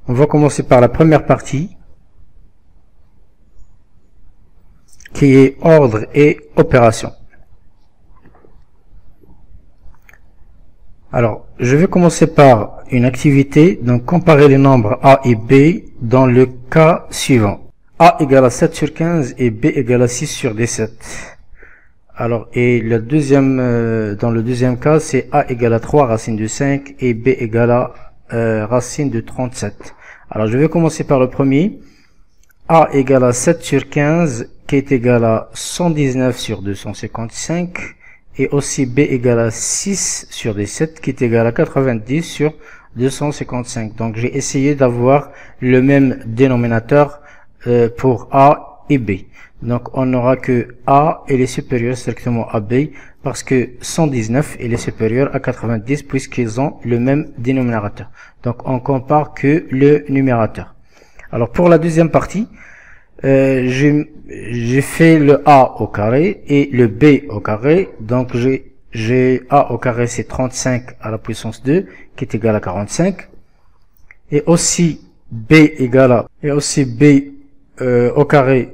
On va commencer par la première partie, qui est ordre et opération. Alors, je vais commencer par une activité, donc comparer les nombres A et B dans le cas suivant. A égale à 7 sur 15 et B égale à 6 sur 17. Alors, et le deuxième, dans le deuxième cas, c'est A égale à 3 racine de 5 et B égale à racine de 37. Alors, je vais commencer par le premier. A égale à 7 sur 15 qui est égal à 119 sur 255. Et aussi B égale à 6 sur 17 qui est égal à 90 sur 255. Donc j'ai essayé d'avoir le même dénominateur pour A et B. Donc on n'aura que A et les supérieurs strictement à B parce que 119 est supérieur à 90 puisqu'ils ont le même dénominateur. Donc on compare que le numérateur. Alors pour la deuxième partie, j'ai fait le A au carré et le B au carré. Donc j'ai A au carré, c'est 35 à la puissance 2 qui est égal à 45. Et aussi B au carré,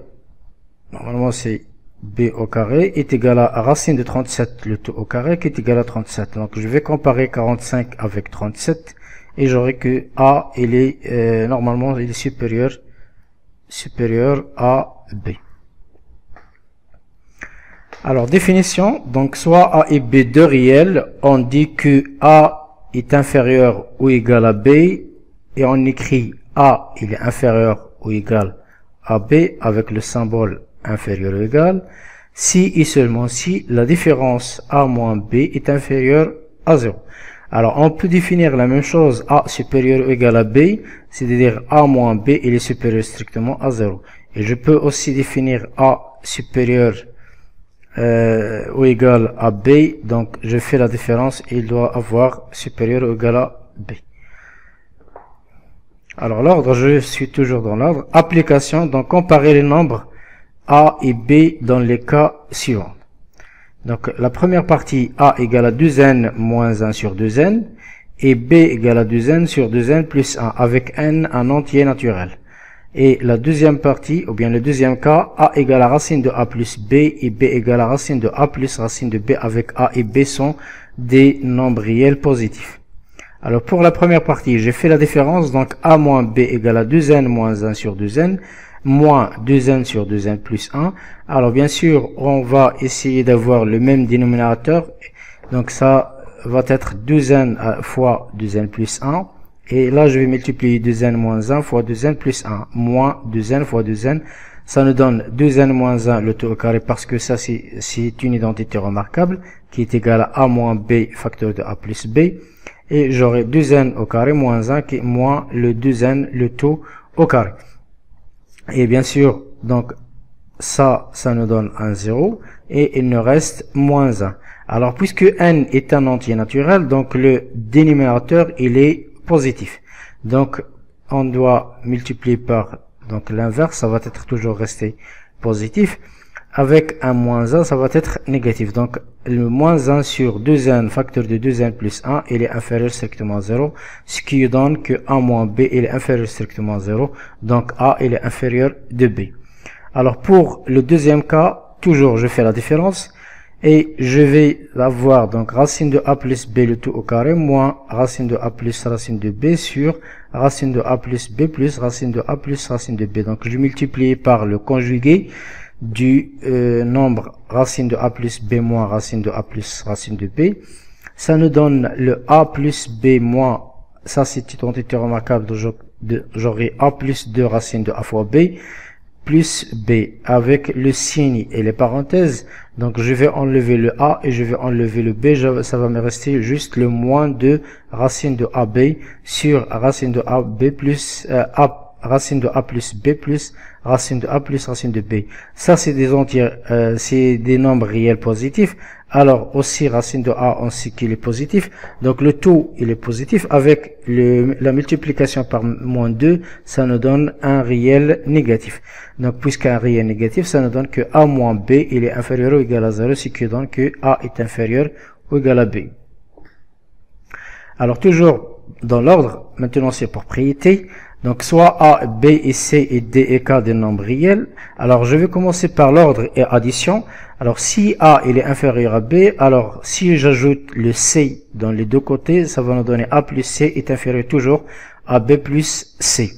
normalement c'est B au carré, est égal à racine de 37, le tout au carré, qui est égal à 37. Donc je vais comparer 45 avec 37 et j'aurai que A, normalement il est supérieur à B. Alors définition, donc soit A et B deux réels, on dit que A est inférieur ou égal à B et on écrit A il est inférieur ou égal à B avec le symbole inférieur ou égal si et seulement si la différence A moins B est inférieure à 0. Alors, on peut définir la même chose, A supérieur ou égal à B, c'est-à-dire A moins B, il est supérieur strictement à 0. Et je peux aussi définir A supérieur ou égal à B, donc je fais la différence et il doit avoir supérieur ou égal à B. Alors, l'ordre, je suis toujours dans l'ordre. Application, donc comparer les nombres A et B dans les cas suivants. Donc, la première partie, A égale à 2n moins 1 sur 2n, et B égale à 2n sur 2n plus 1, avec n un entier naturel. Et la deuxième partie, ou bien le deuxième cas, A égale à racine de A plus B, et B égale à racine de A plus racine de B, avec A et B sont des nombres réels positifs. Alors, pour la première partie, j'ai fait la différence, donc A moins B égale à 2n moins 1 sur 2n, moins 2n sur 2n plus 1. Alors bien sûr, on va essayer d'avoir le même dénominateur. Donc ça va être 2n fois 2n plus 1. Et là, je vais multiplier 2n moins 1 fois 2n plus 1. Moins 2n fois 2n. Ça nous donne 2n moins 1 le tout au carré parce que ça c'est une identité remarquable qui est égale à A moins B facteur de A plus B. Et j'aurai 2n au carré moins 1 qui est moins le 2n le tout au carré. Et bien sûr, donc, ça nous donne un 0, et il nous reste moins 1. Alors, puisque n est un entier naturel, donc le dénominateur, il est positif. Donc, on doit multiplier par, donc l'inverse, ça va être toujours resté positif. Avec un moins 1, ça va être négatif. Donc, le moins 1 sur 2n, facteur de 2n plus 1, il est inférieur strictement à 0, ce qui donne que A moins B, il est inférieur strictement à 0, donc A, il est inférieur de B. Alors, pour le deuxième cas, toujours, je fais la différence, et je vais avoir, donc, racine de A plus B, le tout au carré, moins racine de A plus racine de B sur racine de A plus B plus racine de A plus racine de B. Donc, je multiplie par le conjugué du nombre racine de A plus B moins racine de A plus racine de B. Ça nous donne le A plus B moins, ça c'est une entité remarquable, j'aurai A plus 2 racine de A fois B, plus B, avec le signe et les parenthèses. Donc je vais enlever le A et je vais enlever le B, ça va me rester juste le moins 2 racine de AB sur racine de AB plus racine de A plus B plus racine de A plus racine de B. Ça, c'est des entiers, c'est des nombres réels positifs. Alors, aussi, racine de A, on sait qu'il est positif. Donc, le tout, il est positif. Avec la multiplication par moins 2, ça nous donne un réel négatif. Donc, puisqu'un réel négatif, ça nous donne que A moins B, il est inférieur ou égal à 0, ce qui donne que A est inférieur ou égal à B. Alors, toujours dans l'ordre, maintenant, c'est propriété. Donc soit A, B et C et D et K des nombres réels. Alors je vais commencer par l'ordre et addition. Alors si A il est inférieur à B, alors si j'ajoute le C dans les deux côtés, ça va nous donner A plus C est inférieur toujours à B plus C.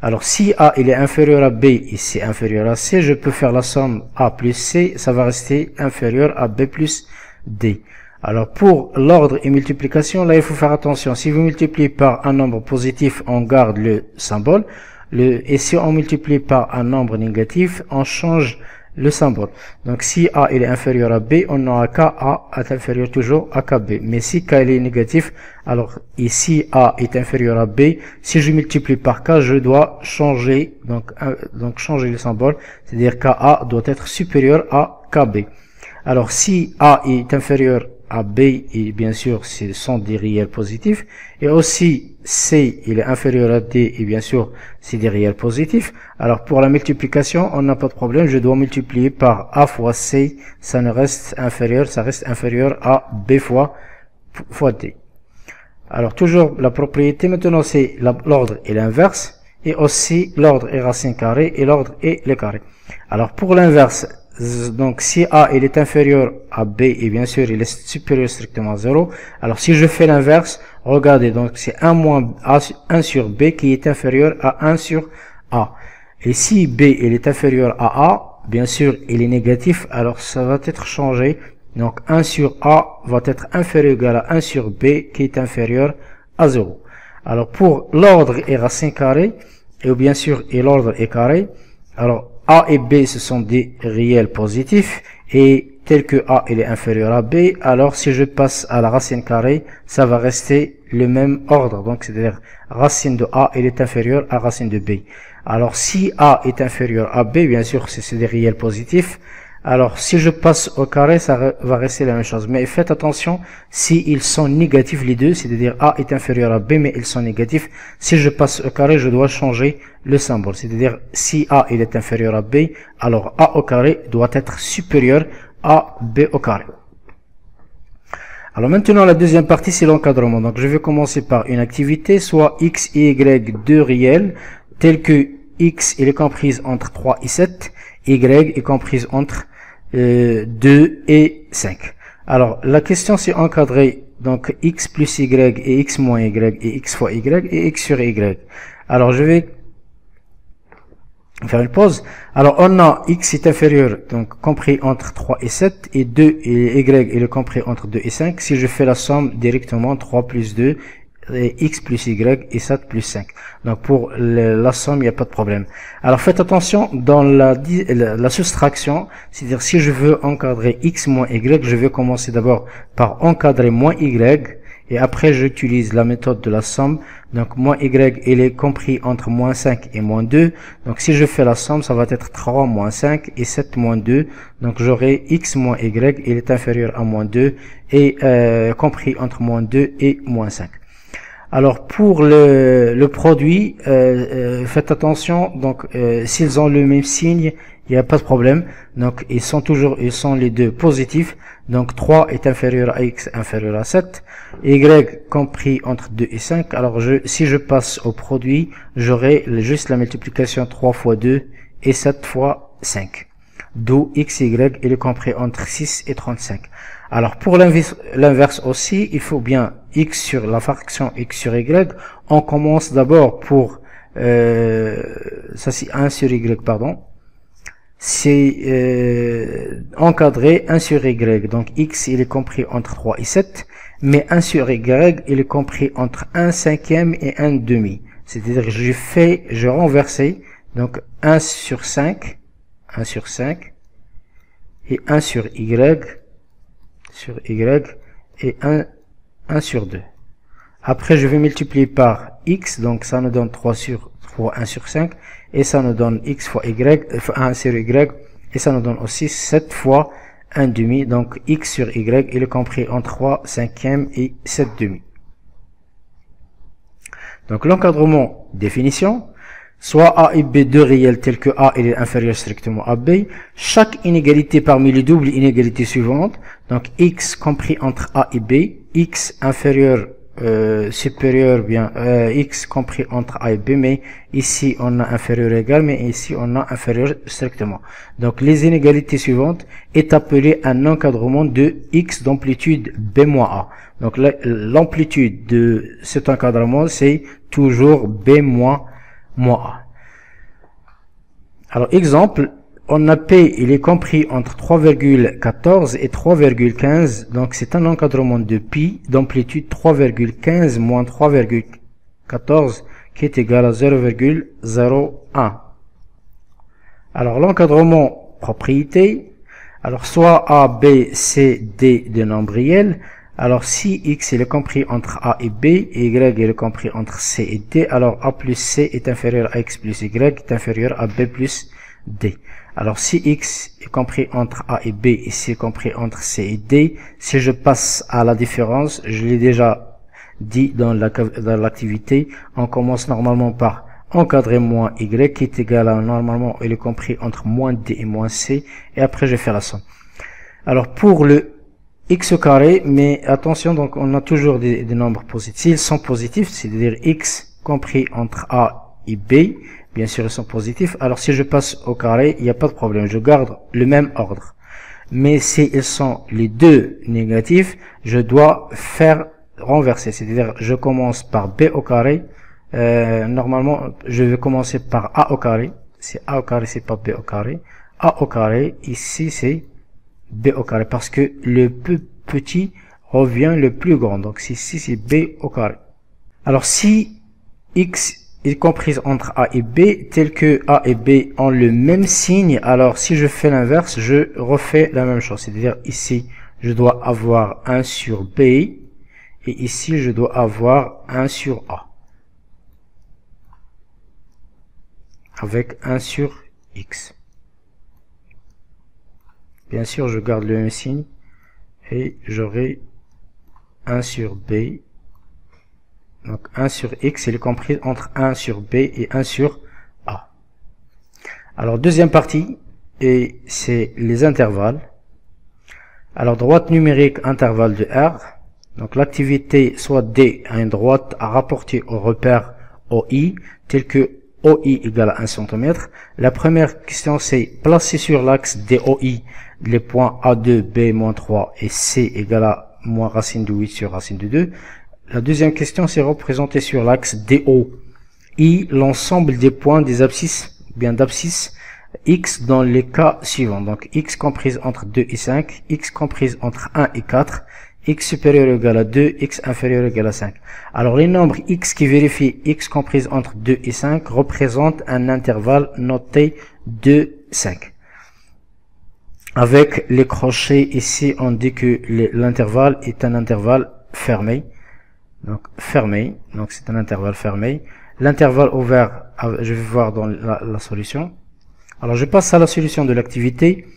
Alors si A il est inférieur à B et C inférieur à C, je peux faire la somme A plus C, ça va rester inférieur à B plus D. Alors pour l'ordre et multiplication, là il faut faire attention. Si vous multipliez par un nombre positif, on garde le symbole. Et si on multiplie par un nombre négatif, on change le symbole. Donc si A il est inférieur à B, on aura K A est inférieur toujours à KB. Mais si K il est négatif, alors ici A est inférieur à B. Si je multiplie par K, je dois changer donc changer le symbole, c'est-à-dire KA doit être supérieur à KB. Alors si A est inférieur à B, et bien sûr ce sont des réels positifs, et aussi C il est inférieur à D, et bien sûr c'est des réels positifs. Alors pour la multiplication on n'a pas de problème, je dois multiplier par A fois C, ça reste inférieur à B fois D. Alors toujours la propriété maintenant c'est l'ordre et l'inverse, et aussi l'ordre est racine carrée et l'ordre est le carré. Alors pour l'inverse, donc si A il est inférieur à B et bien sûr il est supérieur strictement à 0, alors si je fais l'inverse, regardez, donc c'est 1 moins 1 sur B qui est inférieur à 1 sur A. Et si B il est inférieur à A, bien sûr il est négatif, alors ça va être changé. Donc 1 sur A va être inférieur ou égal à 1 sur B qui est inférieur à 0. Alors pour l'ordre est racine carrée, et bien sûr et l'ordre est carré, alors A et B ce sont des réels positifs, et tel que A il est inférieur à B, alors si je passe à la racine carrée, ça va rester le même ordre, donc c'est-à-dire racine de A il est inférieur à racine de B. Alors si A est inférieur à B, bien sûr c'est des réels positifs, alors si je passe au carré, ça va rester la même chose. Mais faites attention, si ils sont négatifs les deux, c'est-à-dire A est inférieur à B, mais ils sont négatifs, si je passe au carré, je dois changer le symbole. C'est-à-dire, si A il est inférieur à B, alors A au carré doit être supérieur à B au carré. Alors maintenant, la deuxième partie, c'est l'encadrement. Donc je vais commencer par une activité, soit X et Y, deux réels, tels que X il est comprise entre 3 et 7, Y est comprise entre 2 et 5. Alors, la question c'est encadrer donc X plus Y et X moins Y et X fois Y et X sur Y. Alors, je vais faire une pause. Alors, on a X est inférieur, donc compris entre 3 et 7, et 2 et Y est compris entre 2 et 5. Si je fais la somme directement, 3 plus 2, et X plus Y et 7 plus 5. Donc pour la somme, il n'y a pas de problème. Alors faites attention dans la soustraction, c'est-à-dire si je veux encadrer X moins Y, je vais commencer d'abord par encadrer moins Y, et après j'utilise la méthode de la somme. Donc moins Y, il est compris entre moins 5 et moins 2. Donc si je fais la somme, ça va être 3 moins 5 et 7 moins 2. Donc j'aurai X moins Y, il est inférieur à moins 2, et compris entre moins 2 et moins 5. Alors pour le produit, faites attention, donc s'ils ont le même signe, il n'y a pas de problème. Donc ils sont les deux positifs. Donc 3 est inférieur à X inférieur à 7, Y compris entre 2 et 5. Alors si je passe au produit, j'aurai juste la multiplication 3 fois 2 et 7 fois 5. D'où X, Y, il est compris entre 6 et 35. Alors pour l'inverse aussi, il faut bien X sur la fraction X sur Y. On commence d'abord pour ça c'est 1 sur Y, pardon. C'est encadré 1 sur Y. Donc X il est compris entre 3 et 7, mais 1 sur Y il est compris entre 1 cinquième et 1 demi. C'est-à-dire que je renversé, donc 1 sur 5 et 1 sur Y et 1 sur 2. Après, je vais multiplier par X, donc ça nous donne 3 fois 1 sur 5, et ça nous donne X fois Y, 1 sur Y, et ça nous donne aussi 7 fois 1 demi, donc X sur Y, il est compris en 3 cinquièmes et 7 demi. Donc l'encadrement, définition, soit A et B deux réels tels que A il est inférieur strictement à B, chaque inégalité parmi les doubles inégalités suivantes, donc X compris entre A et B, X inférieur supérieur, bien x compris entre a et b, mais ici on a inférieur égal, mais ici on a inférieur strictement. Donc les inégalités suivantes est appelée un encadrement de x d'amplitude b moins a. Donc l'amplitude de cet encadrement c'est toujours b moins a. Alors exemple, on a P, il est compris entre 3,14 et 3,15, donc c'est un encadrement de pi d'amplitude 3,15 moins 3,14 qui est égal à 0,01. Alors l'encadrement propriété, alors soit A, B, C, D de nombres réels, alors si x il est compris entre A et B, et y il est compris entre C et D, alors A plus C est inférieur à x plus y est inférieur à B plus D. Alors si x est compris entre A et B et C est compris entre C et D, si je passe à la différence, je l'ai déjà dit dans l'activité, on commence normalement par encadrer moins y qui est égal à normalement il est compris entre moins D et moins C, et après je fais la somme. Alors pour le x au carré, mais attention, donc on a toujours des nombres positifs. S'ils sont positifs, c'est-à-dire x compris entre A et B, bien sûr ils sont positifs, alors si je passe au carré, il n'y a pas de problème, je garde le même ordre. Mais si ils sont les deux négatifs, je dois faire renverser, c'est-à-dire je commence par B au carré, normalement je vais commencer par A au carré, c'est A au carré, c'est pas B au carré, A au carré, ici c'est B au carré, parce que le plus petit revient le plus grand, donc ici c'est B au carré. Alors si x est comprise entre A et B, tel que A et B ont le même signe, alors si je fais l'inverse, je refais la même chose. C'est-à-dire ici, je dois avoir 1 sur B, et ici, je dois avoir 1 sur A. Avec 1 sur X. Bien sûr, je garde le même signe, et j'aurai 1 sur B. Donc 1 sur x, il est compris entre 1 sur b et 1 sur a. Alors deuxième partie, et c'est les intervalles. Alors droite numérique, intervalle de R. Donc l'activité soit D a une droite à rapporter au repère OI, tel que OI égale à 1 cm. La première question c'est placer sur l'axe DOI les points A2, B-3 et C égale à moins racine de 8 sur racine de 2. La deuxième question, c'est représenter sur l'axe DO, l'ensemble des points des abscisses, bien d'abscisse, x dans les cas suivants. Donc, x comprise entre 2 et 5, x comprise entre 1 et 4, x supérieur ou égal à 2, x inférieur ou égal à 5. Alors, les nombres x qui vérifient x comprise entre 2 et 5 représentent un intervalle noté 2, 5. Avec les crochets, ici, on dit que l'intervalle est un intervalle fermé. Donc fermé, donc c'est un intervalle fermé. L'intervalle ouvert, je vais voir dans la solution. Alors je passe à la solution de l'activité.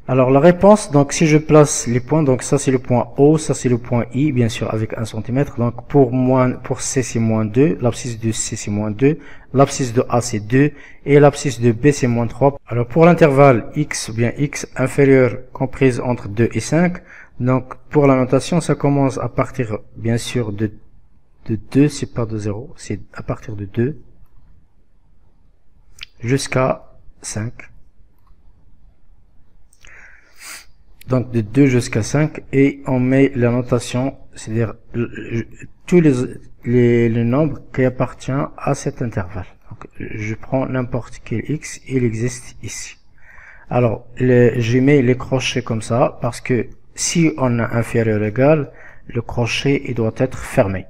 Alors la réponse, donc si je place les points, donc ça c'est le point O, ça c'est le point I, bien sûr avec 1 cm. Donc pour C c'est moins 2, l'abscisse de C c'est moins 2, l'abscisse de A c'est 2 et l'abscisse de B c'est moins 3. Alors pour l'intervalle X ou bien X inférieur comprise entre 2 et 5, donc pour la notation ça commence à partir bien sûr de 2, c'est pas de 0, c'est à partir de 2 jusqu'à 5. Donc de 2 jusqu'à 5 et on met la notation, c'est-à-dire tous les nombres qui appartiennent à cet intervalle. Donc je prends n'importe quel x, il existe ici. Alors je mets les crochets comme ça parce que si on a inférieur ou égal, le crochet il doit être fermé.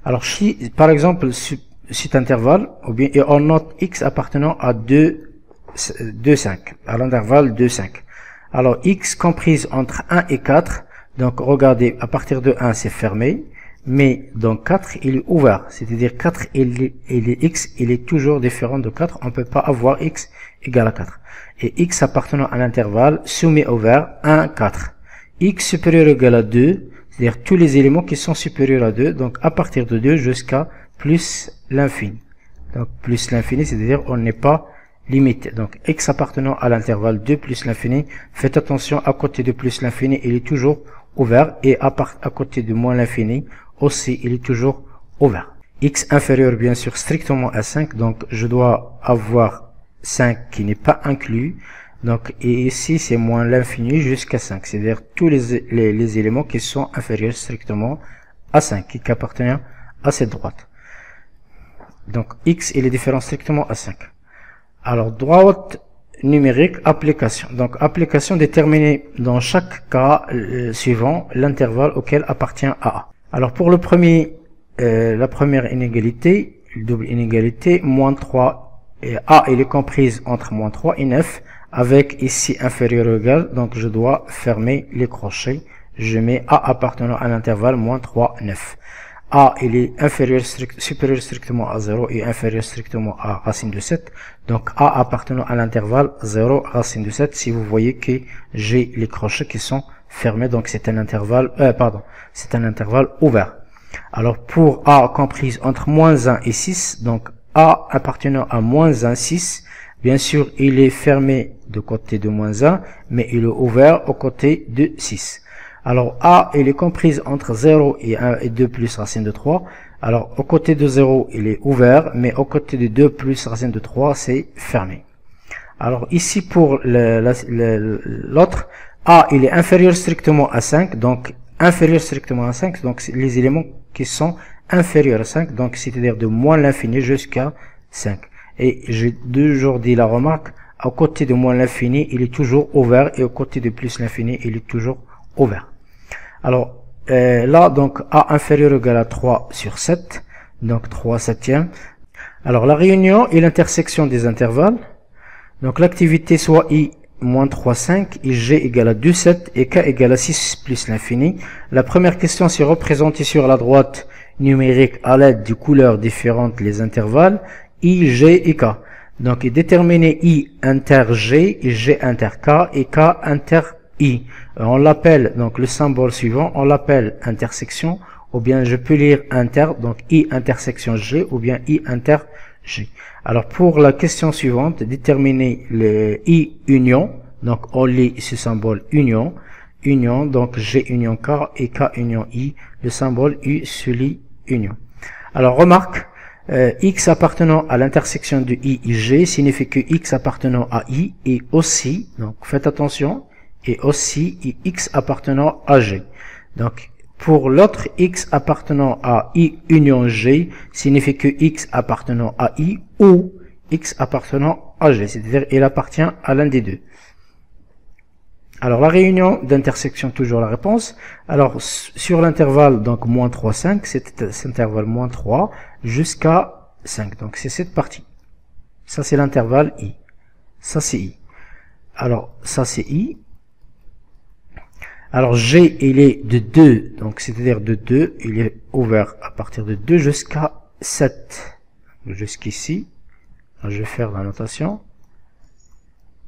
Alors si par exemple cet intervalle, ou bien et on note x appartenant à 2, 5, à l'intervalle 2, 5. Alors x comprise entre 1 et 4, donc regardez, à partir de 1 c'est fermé, mais dans 4 il est ouvert, c'est-à-dire 4 x il est toujours différent de 4, on ne peut pas avoir x égale à 4. Et x appartenant à l'intervalle semi-ouvert 1, 4. X supérieur ou égal à 2, c'est-à-dire tous les éléments qui sont supérieurs à 2, donc à partir de 2 jusqu'à plus l'infini. Donc plus l'infini, c'est-à-dire on n'est pas limité. Donc x appartenant à l'intervalle 2 plus l'infini, faites attention, à côté de plus l'infini, il est toujours ouvert, et à côté de moins l'infini, aussi, il est toujours ouvert. X inférieur, bien sûr, strictement à 5, donc je dois avoir 5 qui n'est pas inclus. Donc, et ici, c'est moins l'infini jusqu'à 5, c'est-à-dire tous les éléments qui sont inférieurs strictement à 5, qui appartiennent à cette droite. Donc, X, il est différent strictement à 5. Alors, droite numérique, application. Donc, application déterminée dans chaque cas suivant l'intervalle auquel appartient A. Alors, pour le premier, la première inégalité, double inégalité, moins 3, et A, il est comprise entre moins 3 et 9, avec ici inférieur ou égal, donc je dois fermer les crochets. Je mets A appartenant à l'intervalle moins 3, 9. A, il est supérieur strictement à 0 et inférieur strictement à racine de 7. Donc A appartenant à l'intervalle 0, racine de 7. Si vous voyez que j'ai les crochets qui sont fermés, donc c'est un intervalle, c'est un intervalle ouvert. Alors pour A comprise entre moins 1 et 6, donc A appartenant à moins 1, 6, bien sûr, il est fermé de côté de moins 1, mais il est ouvert au côté de 6. Alors, A, il est comprise entre 0 et 1 et 2 plus racine de 3. Alors, au côté de 0, il est ouvert, mais au côté de 2 plus racine de 3, c'est fermé. Alors, ici, pour l'autre, A, il est inférieur strictement à 5, donc inférieur strictement à 5, donc les éléments qui sont inférieurs à 5, donc c'est-à-dire de moins l'infini jusqu'à 5. Et j'ai toujours dit la remarque, à côté de moins l'infini, il est toujours ouvert, et au côté de plus l'infini, il est toujours ouvert. Alors, là, donc, A inférieur ou égal à 3 sur 7, donc 3 septièmes. Alors, la réunion et l'intersection des intervalles. Donc, l'activité soit I moins 3, 5, et G égale à 2, 7, et K égale à 6 plus l'infini. La première question, c'est représenter sur la droite numérique à l'aide de couleurs différentes les intervalles I, G et K. Donc, déterminer I inter G, G inter K et K inter I. On l'appelle, donc le symbole suivant, on l'appelle intersection, ou bien je peux lire inter, donc I intersection G, ou bien I inter G. Alors, pour la question suivante, déterminer le I union, donc on lit ce symbole union, donc G union K et K union I, le symbole U se lit union. Alors, remarque, X appartenant à l'intersection de I et G signifie que X appartenant à I est aussi, donc faites attention, et aussi et X appartenant à G. Donc pour l'autre X appartenant à I union G signifie que X appartenant à I ou X appartenant à G, c'est-à-dire il appartient à l'un des deux. Alors la réunion d'intersection, toujours la réponse. Alors sur l'intervalle donc moins 3, 5, c'est cet intervalle moins 3 jusqu'à 5. Donc c'est cette partie. Ça c'est l'intervalle I. Ça c'est I. Alors ça c'est I. Alors G il est de 2, donc c'est-à-dire de 2, il est ouvert à partir de 2 jusqu'à 7. Jusqu'ici. Je vais faire la notation.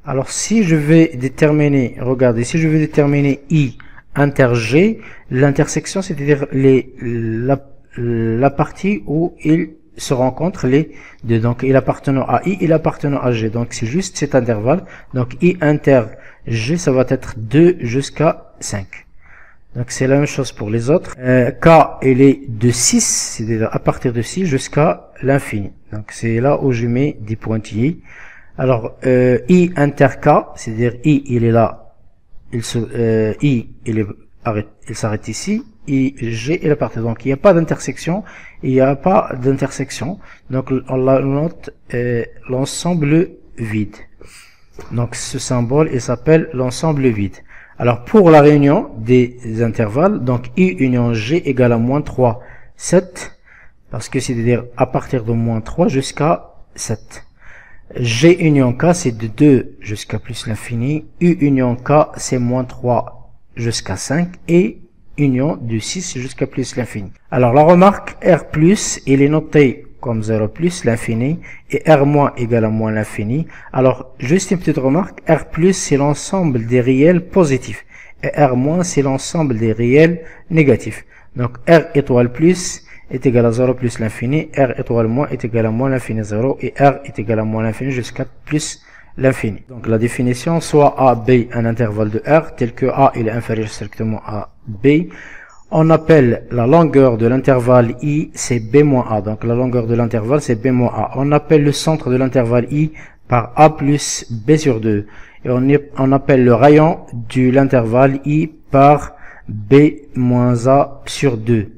Alors si je vais déterminer, regardez, si je vais déterminer I inter G, l'intersection, c'est-à-dire la partie où il se rencontrent les deux. Donc il appartenant à I, il appartenant à G. Donc c'est juste cet intervalle. Donc I inter G, ça va être 2 jusqu'à 5. Donc c'est la même chose pour les autres. K, il est de 6, c'est-à-dire à partir de 6 jusqu'à l'infini. Donc c'est là où je mets des pointillés. Alors, I inter K, c'est-à-dire I, il est là, I, il s'arrête ici, I, G, il est parti. Donc, il n'y a pas d'intersection, il n'y a pas d'intersection. Donc, on la note l'ensemble vide. Donc, ce symbole, il s'appelle l'ensemble vide. Alors, pour la réunion des intervalles, donc, I union G égale à moins 3, 7, parce que c'est-à-dire à partir de moins 3 jusqu'à 7. G union K, c'est de 2 jusqu'à plus l'infini. U union K, c'est moins 3 jusqu'à 5. Et union de 6 jusqu'à plus l'infini. Alors, la remarque, R+, il est noté comme 0 plus l'infini. Et R- égale à moins l'infini. Alors, juste une petite remarque. R+, c'est l'ensemble des réels positifs. Et R-, c'est l'ensemble des réels négatifs. Donc, R étoile plus est égal à 0 plus l'infini, R étoile moins est égal à moins l'infini 0, et R est égal à moins l'infini jusqu'à plus l'infini. Donc la définition, soit A, B, un intervalle de R, tel que A il est inférieur strictement à B. On appelle la longueur de l'intervalle I, c'est B moins A. Donc la longueur de l'intervalle, c'est B moins A. On appelle le centre de l'intervalle I par A plus B sur 2. Et on appelle le rayon de l'intervalle I par B moins A sur 2.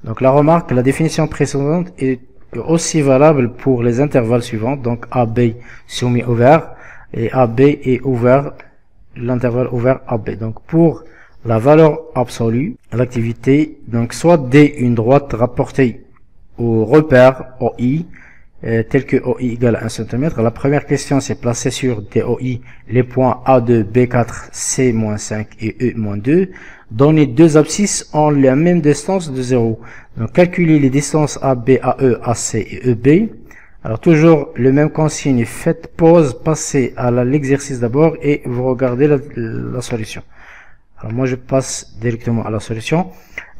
Donc la remarque, la définition précédente est aussi valable pour les intervalles suivants. Donc AB soumis ouvert et AB est ouvert, l'intervalle ouvert AB. Donc pour la valeur absolue, l'activité, donc soit D une droite rapportée au repère OI, tel que OI égale à 1 cm. La première question, c'est placer sur DOI les points A2, B4, C-5 et E-2. Donner deux abscisses ont la même distance de 0. Donc calculer les distances AB, AE, AC et EB. Alors toujours le même consigne, faites pause, passez à l'exercice d'abord et vous regardez la solution. Alors moi je passe directement à la solution.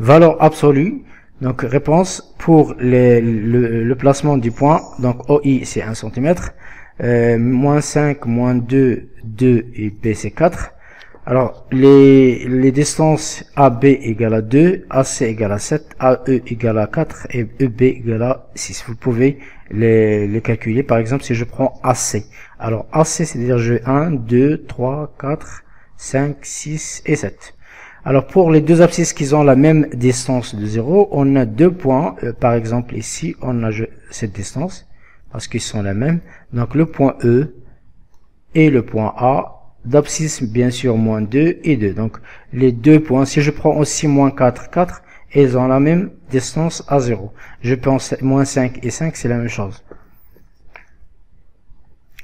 Valeur absolue. Donc réponse pour le placement du point. Donc OI c'est 1 cm. Moins 5, moins 2, 2 et B c'est 4. Alors les distances AB égale à 2, AC égale à 7, AE égale à 4 et EB égale à 6. Vous pouvez les calculer. Par exemple si je prends AC. Alors AC c'est-à-dire j'ai 1, 2, 3, 4, 5, 6 et 7. Alors pour les deux abscisses qui ont la même distance de 0, on a deux points. Par exemple ici, on a cette distance parce qu'ils sont la même. Donc le point E et le point A, d'abscisse bien sûr moins 2 et 2. Donc les deux points, si je prends aussi moins 4, 4, ils ont la même distance à 0. Je pense moins 5 et 5, c'est la même chose.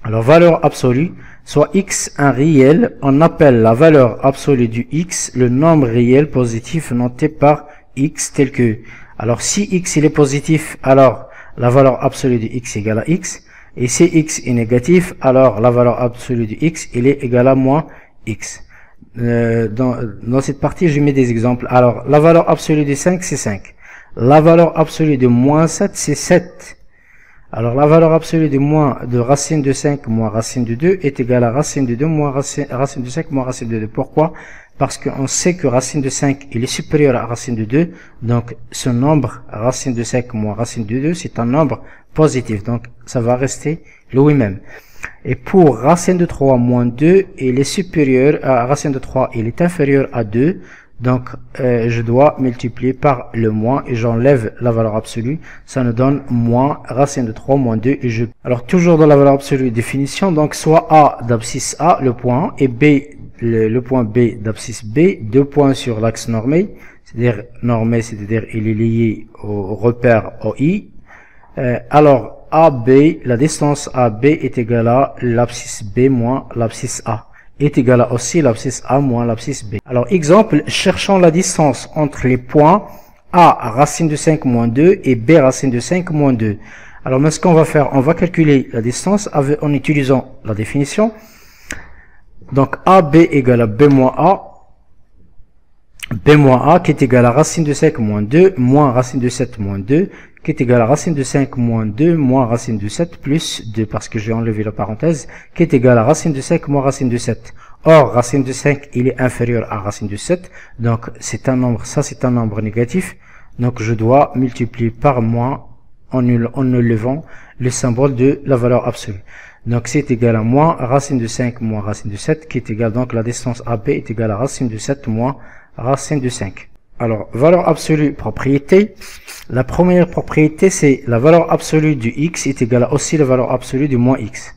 Alors valeur absolue, soit x un réel, on appelle la valeur absolue du x le nombre réel positif noté par x tel que. Alors si x il est positif, alors la valeur absolue du x égale à x. Et si x est négatif, alors la valeur absolue du x il est égale à moins x. Dans cette partie, je mets des exemples. Alors la valeur absolue de 5 c'est 5. La valeur absolue de moins 7 c'est 7. Alors la valeur absolue de racine de 5 moins racine de 2 est égale à racine de 2 moins racine de 5 moins racine de 2. Pourquoi? Parce qu'on sait que racine de 5 il est supérieur à racine de 2. Donc ce nombre racine de 5 moins racine de 2 c'est un nombre positif. Donc ça va rester lui-même. Et pour racine de 3 moins 2 il est supérieur à racine de 3 il est inférieur à 2. Donc je dois multiplier par le moins et j'enlève la valeur absolue, ça nous donne moins racine de 3 moins 2 et alors toujours dans la valeur absolue définition, donc soit A d'abscisse A le point et B le point B d'abscisse B, deux points sur l'axe normé, c'est-à-dire il est lié au repère OI. Alors AB, la distance AB est égale à l'abscisse B moins l'abscisse A est égal à aussi l'abscisse A moins l'abscisse B. Alors exemple, cherchons la distance entre les points A racine de 5 moins 2 et B racine de 5 moins 2. Alors mais ce qu'on va faire, on va calculer la distance en utilisant la définition. Donc AB égale à B moins A qui est égal à racine de 5 moins 2 moins racine de 7 moins 2 qui est égal à racine de 5 moins 2 moins racine de 7 plus 2 parce que j'ai enlevé la parenthèse qui est égal à racine de 5 moins racine de 7. Or racine de 5 il est inférieur à racine de 7 donc c'est un nombre, ça c'est un nombre négatif donc je dois multiplier par moins en enlevant le symbole de la valeur absolue. Donc c'est égal à moins racine de 5 moins racine de 7 qui est égal donc la distance AB est égale à racine de 7 moins racine de 5. Alors, valeur absolue, propriété. La première propriété, c'est la valeur absolue du x est égale à aussi la valeur absolue du moins x.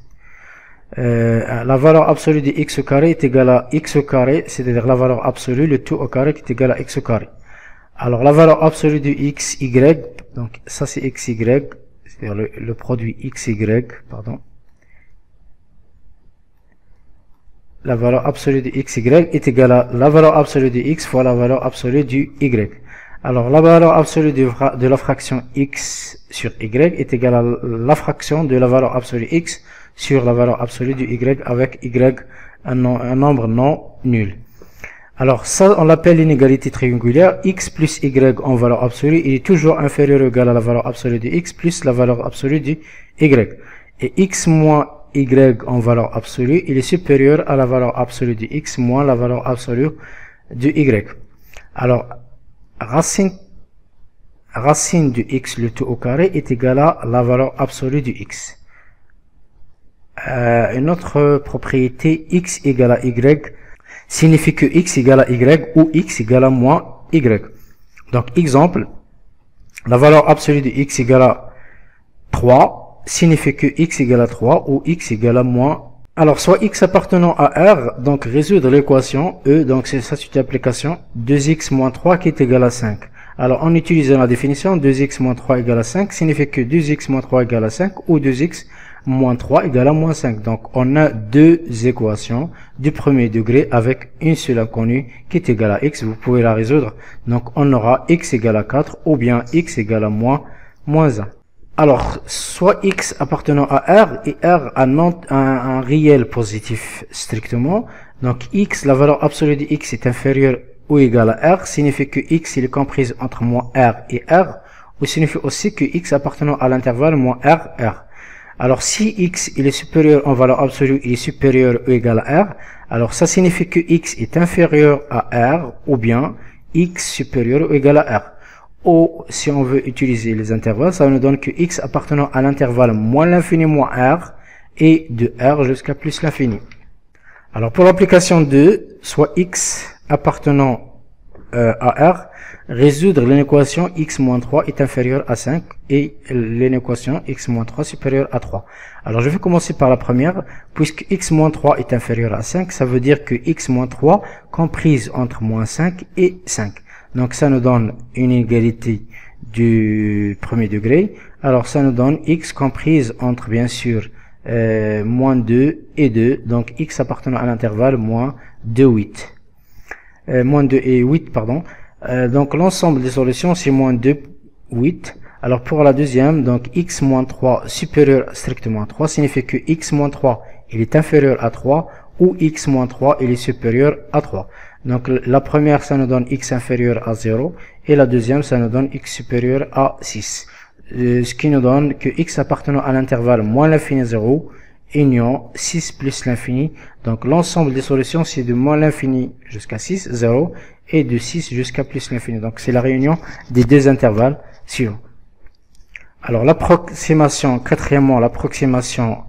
La valeur absolue de x au carré est égale à x au carré, c'est-à-dire la valeur absolue, le tout au carré qui est égal à x au carré. Alors, la valeur absolue du x, y, donc ça c'est x, y, c'est-à-dire le produit x, y, pardon. La valeur absolue de x, y est égale à la valeur absolue de x fois la valeur absolue du y. Alors, la valeur absolue de la fraction x sur y est égale à la fraction de la valeur absolue x sur la valeur absolue du y avec y un nombre non nul. Alors, ça, on l'appelle l'inégalité triangulaire. X plus y en valeur absolue, il est toujours inférieur ou égal à la valeur absolue de x plus la valeur absolue du y. Et x moins y en valeur absolue, il est supérieur à la valeur absolue de x moins la valeur absolue de y. Alors, racine de x le tout au carré est égal à la valeur absolue de x. Une autre propriété, x égale à y, signifie que x égale à y ou x égale à moins y. Donc, exemple, la valeur absolue de x égale à 3 signifie que x égale à 3 ou x égale à moins. Alors, soit x appartenant à R, donc résoudre l'équation E, donc c'est ça, c'est une application, 2x moins 3 qui est égal à 5. Alors, en utilisant la définition, 2x moins 3 égale à 5 signifie que 2x moins 3 égale à 5 ou 2x moins 3 égale à moins 5. Donc, on a deux équations du premier degré avec une seule inconnue qui est égale à x. Vous pouvez la résoudre. Donc, on aura x égale à 4 ou bien x égale à moins 1. Alors, soit x appartenant à R et R a un réel positif strictement. Donc, x, la valeur absolue de x est inférieure ou égale à R, signifie que x il est comprise entre moins R et R, ou signifie aussi que x appartenant à l'intervalle moins R, R. Alors, si x il est supérieur en valeur absolue, il est supérieur ou égal à R, alors ça signifie que x est inférieur à R, ou bien x supérieur ou égal à R. Ou, si on veut utiliser les intervalles, ça nous donne que x appartenant à l'intervalle moins l'infini moins R, et de R jusqu'à plus l'infini. Alors, pour l'application 2, soit x appartenant à R, résoudre l'équation x moins 3 est inférieur à 5 et l'équation x moins 3 supérieure à 3. Alors, je vais commencer par la première. Puisque x moins 3 est inférieur à 5, ça veut dire que x moins 3 comprise entre moins 5 et 5. Donc, ça nous donne une égalité du premier degré. Alors, ça nous donne x comprise entre, bien sûr, moins 2 et 2. Donc, x appartenant à l'intervalle moins 2, 8. Moins 2 et 8, pardon. Donc, l'ensemble des solutions, c'est moins 2, 8. Alors, pour la deuxième, donc, x moins 3 supérieur strictement à 3, signifie que x moins 3, il est inférieur à 3, ou x moins 3, il est supérieur à 3. Donc, la première, ça nous donne x inférieur à 0, et la deuxième, ça nous donne x supérieur à 6. Ce qui nous donne que x appartenant à l'intervalle moins l'infini 0, union 6 plus l'infini. Donc, l'ensemble des solutions, c'est de moins l'infini jusqu'à 6, 0, et de 6 jusqu'à plus l'infini. Donc, c'est la réunion des deux intervalles suivants. Alors, l'approximation, quatrièmement, l'approximation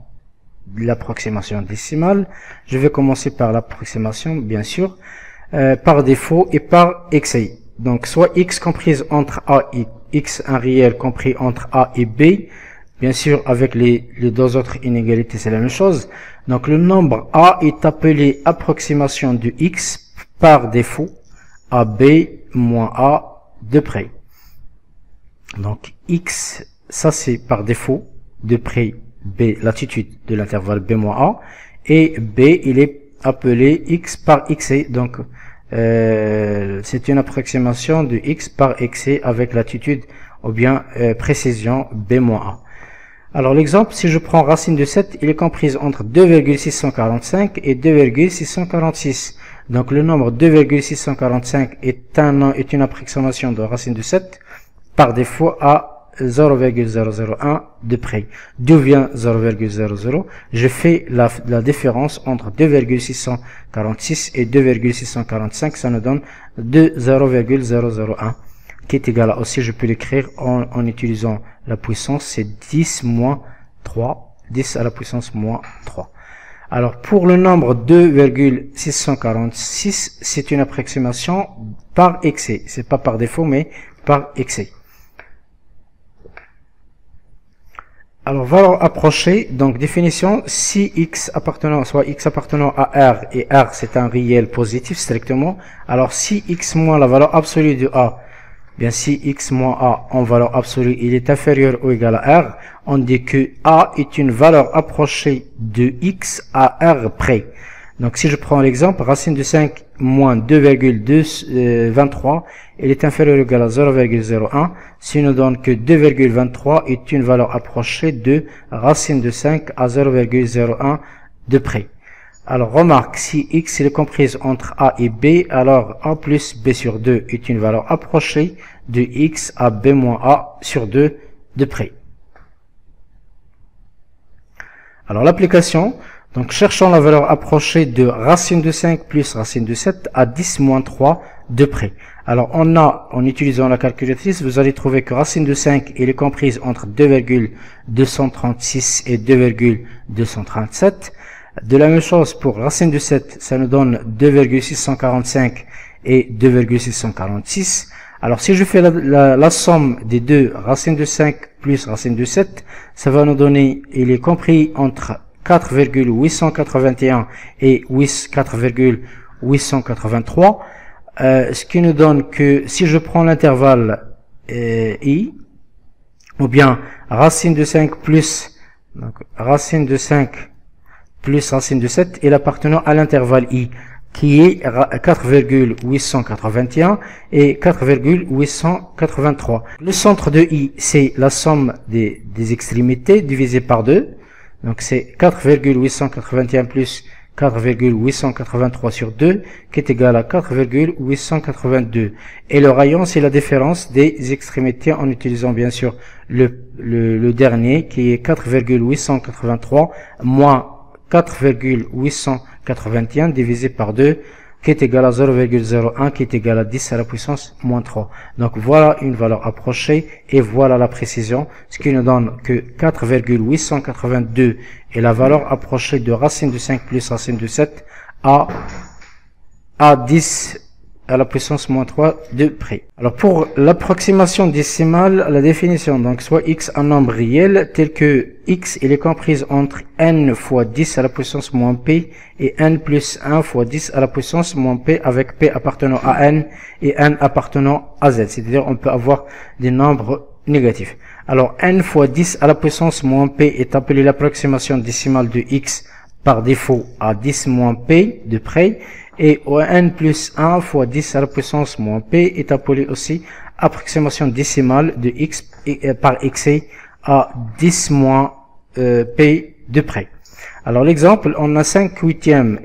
décimale. Je vais commencer par l'approximation, bien sûr, par défaut et par excès. Donc, soit x comprise entre a et x, un réel compris entre a et b. Bien sûr, avec les deux autres inégalités, c'est la même chose. Donc, le nombre a est appelé approximation de x par défaut à b moins a de près. Donc, x, ça c'est par défaut, de près b, latitude de l'intervalle b moins a, et b, il est appelé x par xc. Donc, c'est une approximation de x par xc avec latitude ou bien précision b moins a. Alors, l'exemple, si je prends racine de 7, il est comprise entre 2,645 et 2,646. Donc, le nombre 2,645 est une approximation de racine de 7 par défaut à 0,001 de près. D'où vient 0,00? Je fais la différence entre 2,646 et 2,645. Ça nous donne 0,001 qui est égal à, aussi je peux l'écrire en utilisant la puissance, c'est 10 moins 3, 10 à la puissance moins 3. Alors, pour le nombre 2,646, c'est une approximation par excès. C'est pas par défaut, mais par excès. Alors, valeur approchée, donc définition, si x appartenant, soit x appartenant à R, et R c'est un réel positif strictement, alors si x moins la valeur absolue de A, bien si x moins a en valeur absolue, il est inférieur ou égal à R, on dit que a est une valeur approchée de x à R près. Donc si je prends l'exemple, racine de 5 moins 2,23, il est inférieur ou égal à 0,01, ce qui nous donne que 2,23 est une valeur approchée de racine de 5 à 0,01 de près. Alors, remarque, si x est comprise entre a et b, alors a plus b sur 2 est une valeur approchée de x à b moins a sur 2 de près. Alors l'application, donc cherchons la valeur approchée de racine de 5 plus racine de 7 à 10 moins 3 de près. Alors en utilisant la calculatrice, vous allez trouver que racine de 5 elle est comprise entre 2,236 et 2,237. De la même chose pour racine de 7, ça nous donne 2,645 et 2,646. Alors si je fais la somme des deux, racine de 5 plus racine de 7, ça va nous donner, il est compris entre 4,881 et 4,883, ce qui nous donne que si je prends l'intervalle i, ou bien racine de 5 plus, donc racine de 5 plus racine de 7 est appartenant à l'intervalle i, qui est 4,881 et 4,883. Le centre de i, c'est la somme des extrémités divisé par 2. Donc c'est 4,881 plus 4,883 sur 2 qui est égal à 4,882. Et le rayon, c'est la différence des extrémités en utilisant bien sûr le dernier qui est 4,883 moins 4,881 divisé par 2 qui est égal à 0,01 qui est égal à 10 à la puissance moins 3. Donc voilà une valeur approchée et voilà la précision, ce qui nous donne que 4,882 est la valeur approchée de racine de 5 plus racine de 7 à 10 à la puissance moins 3 de près. Alors pour l'approximation décimale, la définition, donc soit x un nombre réel tel que x il est comprise entre n fois 10 à la puissance moins p et n plus 1 fois 10 à la puissance moins p avec p appartenant à n et n appartenant à z. C'est-à-dire on peut avoir des nombres négatifs. Alors n fois 10 à la puissance moins p est appelé l'approximation décimale de x par défaut à 10 moins p de près. Et n plus 1 fois 10 à la puissance moins p est appelé aussi approximation décimale de x par x à 10 moins p de près. Alors l'exemple, on a 5 huitièmes,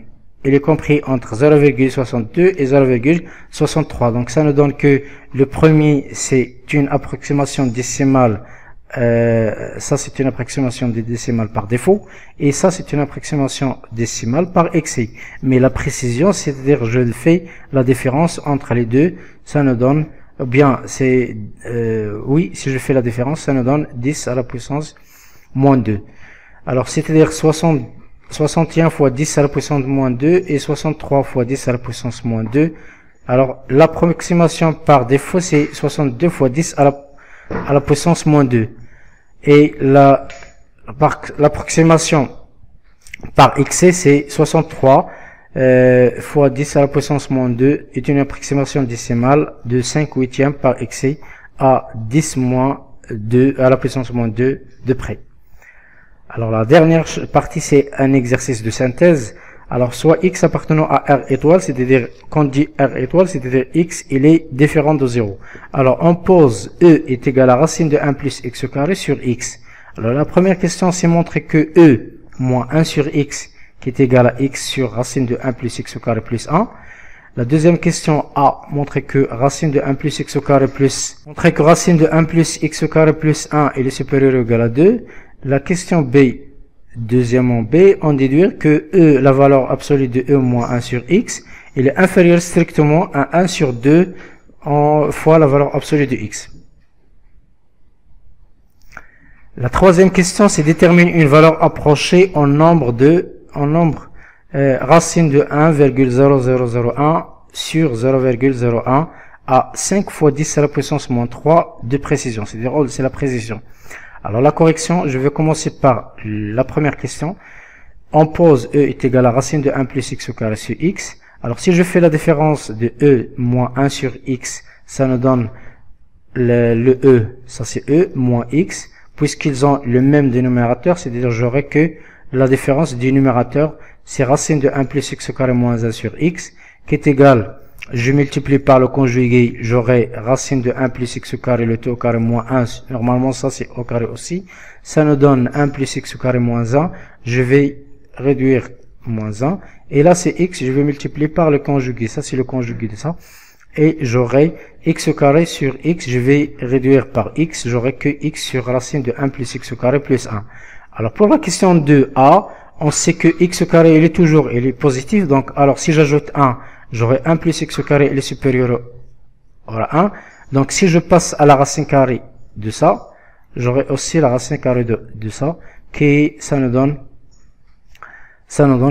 il est compris entre 0,62 et 0,63. Donc ça nous donne que le premier c'est une approximation décimale. Ça c'est une approximation des décimales par défaut et ça c'est une approximation décimale par excès. Mais la précision, c'est-à-dire je fais la différence entre les deux, ça nous donne, bien c'est oui, si je fais la différence, ça nous donne 10 à la puissance moins 2. Alors c'est-à-dire 61 fois 10 à la puissance moins 2 et 63 fois 10 à la puissance moins 2. Alors l'approximation par défaut c'est 62 fois 10 à la puissance moins 2. Et l'approximation par excès, c'est 63 fois 10 à la puissance moins 2 est une approximation décimale de 5 huitièmes par excès à 10 moins 2 à la puissance moins 2 de près. Alors la dernière partie, c'est un exercice de synthèse. Alors soit x appartenant à R étoile, c'est-à-dire quand on dit R étoile, c'est-à-dire x il est différent de 0. Alors on pose E est égal à racine de 1 plus x carré sur x. Alors la première question c'est montrer que E moins 1 sur x qui est égal à x sur racine de 1 plus x carré plus 1. La deuxième question A, montrer que racine de 1 plus x carré plus, montrer que racine de 1 plus x carré plus 1 est supérieur ou égal à 2. La question B, deuxièmement B, on déduit que E, la valeur absolue de E moins 1 sur x, il est inférieur strictement à 1 sur 2 fois la valeur absolue de x. La troisième question, c'est déterminer une valeur approchée en nombre racine de 1,0001 sur 0,01 à 5 fois 10 à la puissance moins 3 de précision. C'est-à-dire, c'est la précision. Alors la correction, je vais commencer par la première question. On pose E est égal à racine de 1 plus x au carré sur x. Alors si je fais la différence de E moins 1 sur x, ça nous donne le E, ça c'est E moins x, puisqu'ils ont le même dénominateur, c'est-à-dire j'aurai que la différence du numérateur, c'est racine de 1 plus x au carré moins 1 sur x, qui est égal, je multiplie par le conjugué, j'aurai racine de 1 plus x au carré, le t au carré moins 1, normalement ça c'est au carré aussi, ça nous donne 1 plus x au carré moins 1, je vais réduire moins 1, et là c'est x, je vais multiplier par le conjugué, ça c'est le conjugué de ça, et j'aurai x au carré sur x, je vais réduire par x, j'aurai que x sur racine de 1 plus x au carré plus 1. Alors pour la question de a, on sait que x carré il est positif, donc alors si j'ajoute 1, j'aurai 1 plus x carré il est supérieur à 1. Donc si je passe à la racine carrée de ça, j'aurai aussi la racine carrée de ça, qui ça nous donne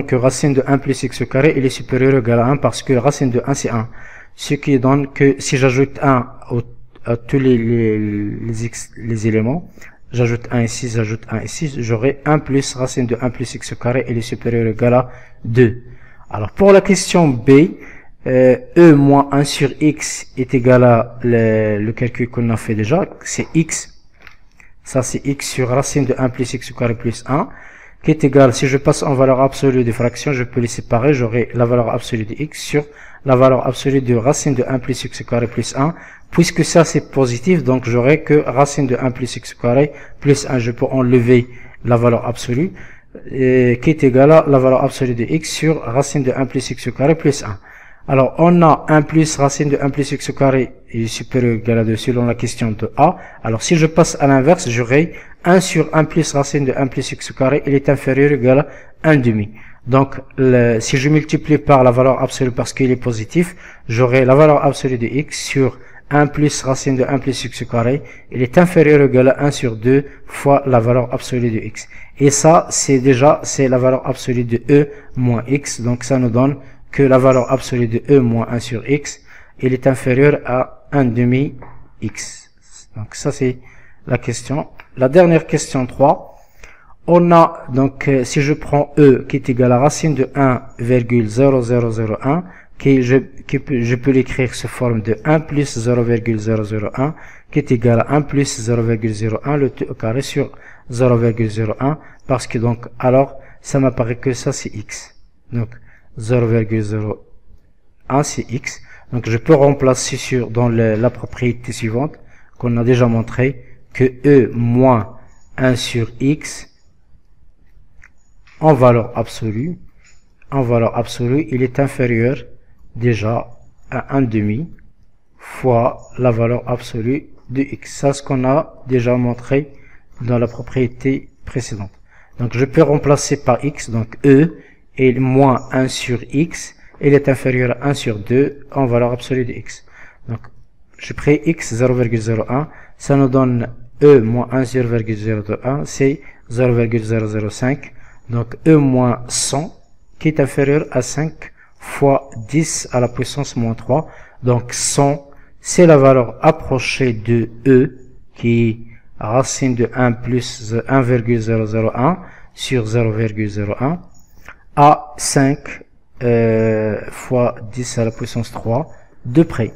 que racine de 1 plus x carré il est supérieur ou égal à 1, parce que la racine de 1 c'est 1. Ce qui donne que si j'ajoute 1 à tous les éléments, j'ajoute 1 ici, j'ajoute 1 ici, j'aurai 1 plus racine de 1 plus x carré il est supérieur ou égal à 2. Alors pour la question B, e moins 1 sur x est égal à le calcul qu'on a fait déjà, c'est x, ça c'est x sur racine de 1 plus x carré plus 1, qui est égal, si je passe en valeur absolue des fractions, je peux les séparer, j'aurai la valeur absolue de x sur la valeur absolue de racine de 1 plus x carré plus 1, puisque ça c'est positif, donc j'aurai que racine de 1 plus x carré plus 1, je peux enlever la valeur absolue, qui est égal à la valeur absolue de x sur racine de 1 plus x carré plus 1. Alors, on a 1 plus racine de 1 plus x carré est supérieur ou égal à 2 selon la question de A. Alors, si je passe à l'inverse, j'aurai 1 sur 1 plus racine de 1 plus x carré, il est inférieur ou égal à 1 demi. Donc, si je multiplie par la valeur absolue parce qu'il est positif, j'aurai la valeur absolue de x sur 1 plus racine de 1 plus x carré, il est inférieur ou égal à 1 sur 2 fois la valeur absolue de x. Et ça, c'est la valeur absolue de e moins x, donc ça nous donne que la valeur absolue de e moins 1 sur x, il est inférieur à 1 demi x. Donc ça c'est la question. La dernière question 3, on a donc si je prends e qui est égal à racine de 1,0001, je peux l'écrire sous forme de 1 plus 0,001 qui est égal à 1 plus 0,01 le tout au carré sur 0,01, parce que donc alors ça m'apparaît que ça c'est x. Donc 0,01 c'est x. Donc je peux remplacer dans la propriété suivante qu'on a déjà montré, que e moins 1 sur x en valeur absolue, il est inférieur déjà à 1 demi fois la valeur absolue de x. Ça, ce qu'on a déjà montré dans la propriété précédente. Donc je peux remplacer par x, donc e est moins 1 sur x, il est inférieur à 1 sur 2 en valeur absolue de x. Donc je prends x 0,01, ça nous donne e moins 1 sur 0,01, c'est 0,005. Donc e moins 100 qui est inférieur à 5 fois 10 à la puissance moins 3. Donc 100 c'est la valeur approchée de e qui est racine de 1 plus 1,001 sur 0,01 à 5 fois 10 à la puissance 3 de près.